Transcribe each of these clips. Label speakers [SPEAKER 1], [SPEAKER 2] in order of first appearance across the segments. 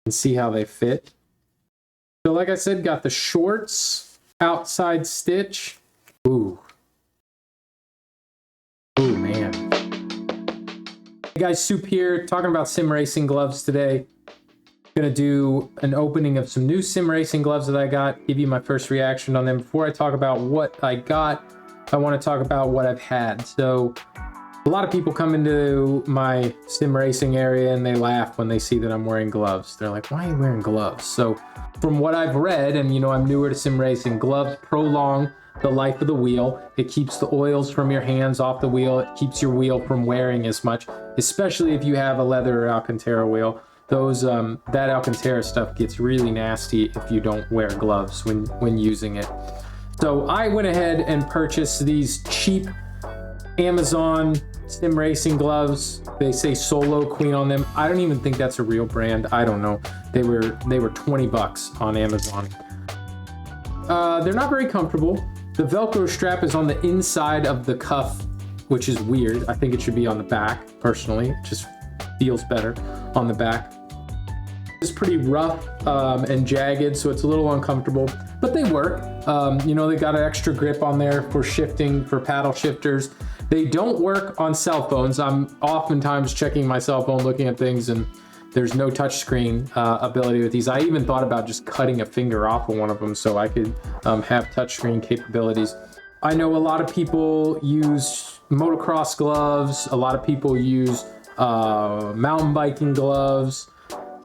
[SPEAKER 1] and see how they fit. So like I said, got the shorts, outside stitch. Ooh. Ooh, man. Hey guys, Soup here, talking about sim racing gloves today. Gonna do an opening of some new sim racing gloves that I got, give you my first reaction on them. Before I talk about what I got, I want to talk about what I've had. So a lot of people come into my sim racing area and they laugh when they see that I'm wearing gloves. They're like, why are you wearing gloves? So from what I've read, and you know, I'm newer to sim racing, gloves prolong the life of the wheel. It keeps the oils from your hands off the wheel. It keeps your wheel from wearing as much, especially if you have a leather or Alcantara wheel. Those that Alcantara stuff gets really nasty if you don't wear gloves when using it. So I went ahead and purchased these cheap Amazon sim racing gloves. They say Solo Queen on them. I don't even think that's a real brand. I don't know. They were 20 bucks on Amazon. They're not very comfortable. The Velcro strap is on the inside of the cuff, which is weird. I think it should be on the back, personally. It just feels better on the back. It's pretty rough and jagged, so it's a little uncomfortable, but they work. You know, they got an extra grip on there for shifting, for paddle shifters. They don't work on cell phones. I'm oftentimes checking my cell phone, looking at things, and there's no touchscreen ability with these. I even thought about just cutting a finger off of one of them so I could have touchscreen capabilities. I know a lot of people use motocross gloves. A lot of people use mountain biking gloves.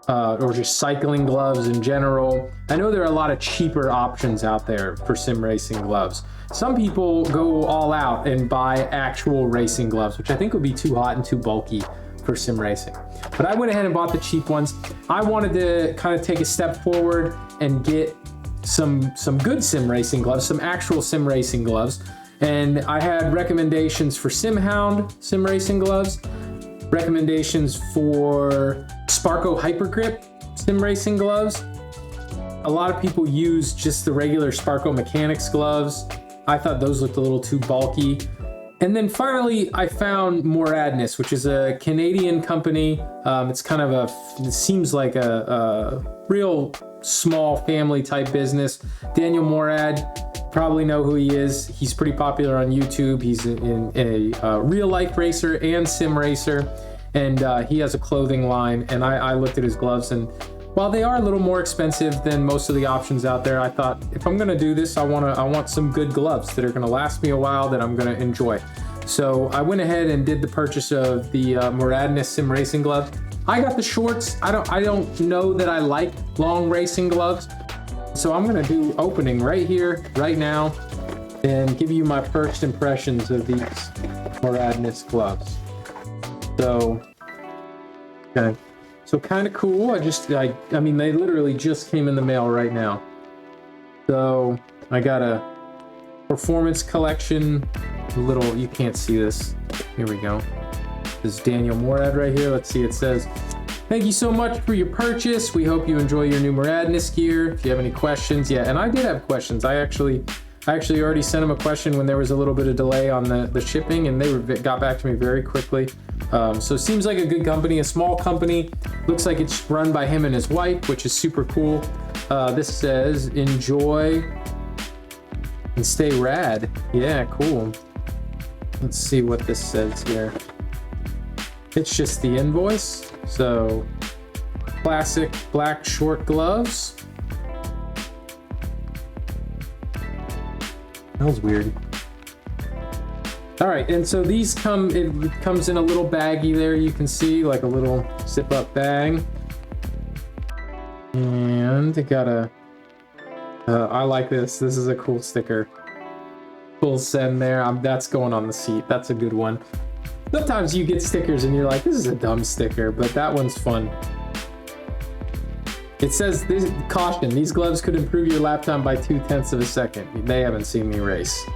[SPEAKER 1] Or just cycling gloves in general. I know there are a lot of cheaper options out there for sim racing gloves. Some people go all out and buy actual racing gloves, which I think would be too hot and too bulky for sim racing. But I went ahead and bought the cheap ones. I wanted to kind of take a step forward and get some good sim racing gloves, some actual sim racing gloves. And I had recommendations for SimHound sim racing gloves, recommendations for Sparco Hyper Grip sim racing gloves. A lot of people use just the regular Sparco Mechanics gloves. I thought those looked a little too bulky. And then finally, I found Moradness, which is a Canadian company. It's kind of it seems like a real small family type business. Daniel Morad, probably know who he is. He's pretty popular on YouTube. He's a real life racer and sim racer. And he has a clothing line, and I looked at his gloves, and while they are a little more expensive than most of the options out there, I thought, if I'm gonna do this, I want some good gloves that are gonna last me a while, that I'm gonna enjoy. So I went ahead and did the purchase of the Moradness sim racing gloves. I got the shorts. I don't know that I like long racing gloves, so I'm gonna do opening right here, right now, and give you my first impressions of these Moradness gloves. So, okay. So kind of cool. I mean, they literally just came in the mail right now. So I got a performance collection, you can't see this. Here we go. This is Daniel Morad right here. Let's see, it says, thank you so much for your purchase. We hope you enjoy your new Moradness gear. If you have any questions, yeah, and I did have questions. I actually already sent them a question when there was a little bit of delay on the shipping, and they got back to me very quickly. So it seems like a good company, a small company. Looks like it's run by him and his wife, which is super cool. This says, enjoy and stay rad. Yeah, cool. Let's see what this says here. It's just the invoice. So, classic black short gloves. That was weird. All right, and so these it comes in a little baggie there, you can see, like a little zip-up bag. And it got I like this. This is a cool sticker. Full send there. That's going on the seat. That's a good one. Sometimes you get stickers and you're like, this is a dumb sticker, but that one's fun. It says, caution, these gloves could improve your lap time by 0.2 of a second. They haven't seen me race.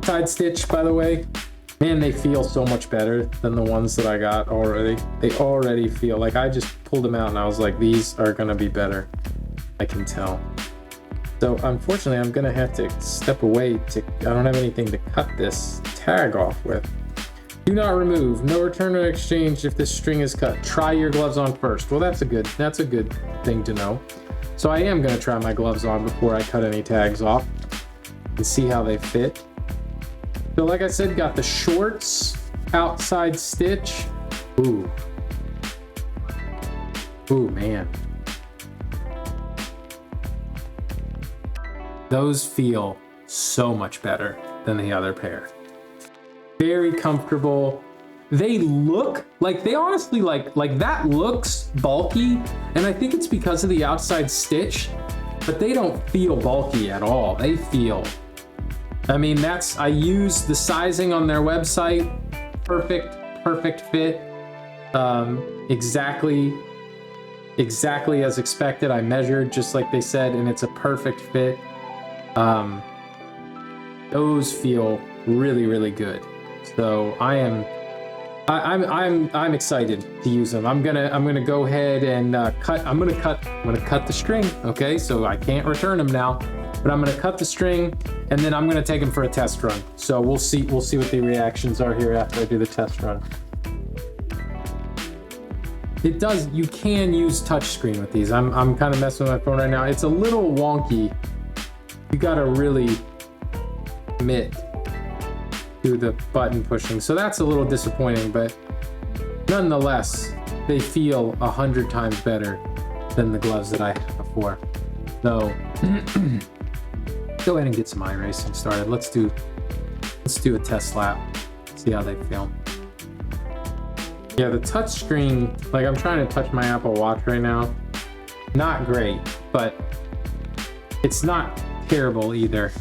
[SPEAKER 1] Side stitch, by the way, man, they feel so much better than the ones that I got already. They already feel like, I just pulled them out and I was like, these are gonna be better. I can tell. So unfortunately, I'm gonna have to step away I don't have anything to cut this tag off with. Do not remove. No return or exchange if this string is cut. Try your gloves on first. Well, that's a good thing to know. So I am going to try my gloves on before I cut any tags off and see how they fit. So like I said, got the shorts outside stitch. Ooh. Ooh, man. Those feel so much better than the other pair. Very comfortable. They look like, they honestly like that looks bulky, and I think it's because of the outside stitch, but they don't feel bulky at all. They feel, I mean, I used the sizing on their website. Perfect fit. Exactly as expected. I measured just like they said, and it's a perfect fit. Those feel really good. So I'm excited to use them. I'm gonna go ahead and cut. I'm gonna cut the string. Okay, so I can't return them now, but I'm gonna cut the string and then I'm gonna take them for a test run. So we'll see what the reactions are here after I do the test run. You can use touchscreen with these. I'm kind of messing with my phone right now. It's a little wonky. You gotta really commit to the button pushing. So that's a little disappointing, but nonetheless, they feel 100 times better than the gloves that I had before. So go ahead and get some iRacing started. Let's do a test lap, see how they feel. Yeah, the touchscreen, like I'm trying to touch my Apple Watch right now. Not great, but it's not terrible either.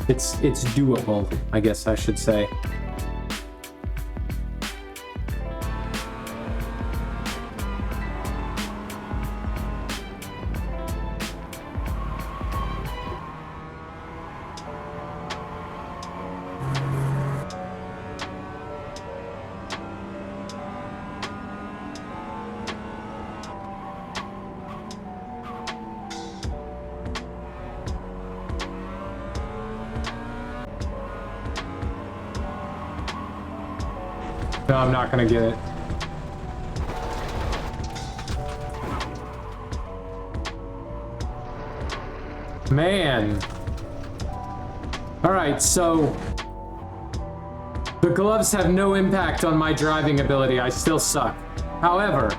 [SPEAKER 1] It's doable, I guess I should say. No, I'm not gonna get it. Man. All right, so the gloves have no impact on my driving ability. I still suck. However,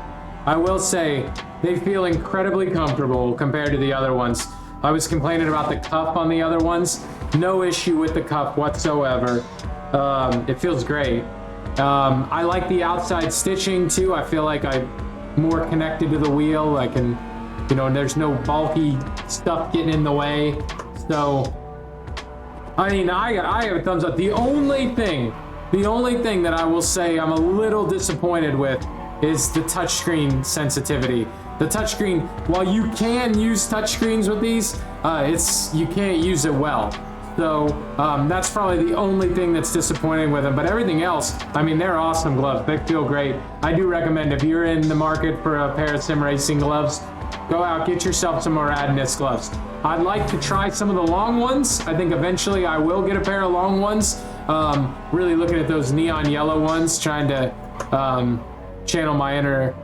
[SPEAKER 1] I will say they feel incredibly comfortable compared to the other ones. I was complaining about the cuff on the other ones. No issue with the cuff whatsoever. It feels great. I like the outside stitching too. I feel like I'm more connected to the wheel. I can, there's no bulky stuff getting in the way. So, I mean, I have a thumbs up. The only thing that I will say I'm a little disappointed with is the touchscreen sensitivity. The touchscreen, while you can use touchscreens with these, you can't use it well. So that's probably the only thing that's disappointing with them. But everything else, I mean, they're awesome gloves. They feel great. I do recommend, if you're in the market for a pair of sim racing gloves, go out, get yourself some Moradness gloves. I'd like to try some of the long ones. I think eventually I will get a pair of long ones. Really looking at those neon yellow ones, trying to channel my inner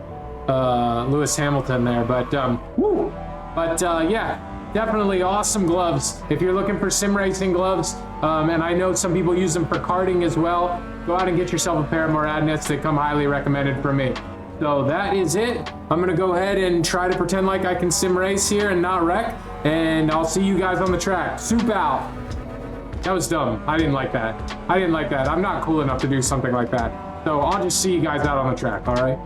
[SPEAKER 1] Lewis Hamilton there. But yeah. Definitely awesome gloves. If you're looking for sim racing gloves, and I know some people use them for karting as well, go out and get yourself a pair of Moradness. They come highly recommended from me. So that is it. I'm gonna go ahead and try to pretend like I can sim race here and not wreck, and I'll see you guys on the track. Soup out. That was dumb. I didn't like that. I'm not cool enough to do something like that. So I'll just see you guys out on the track, all right?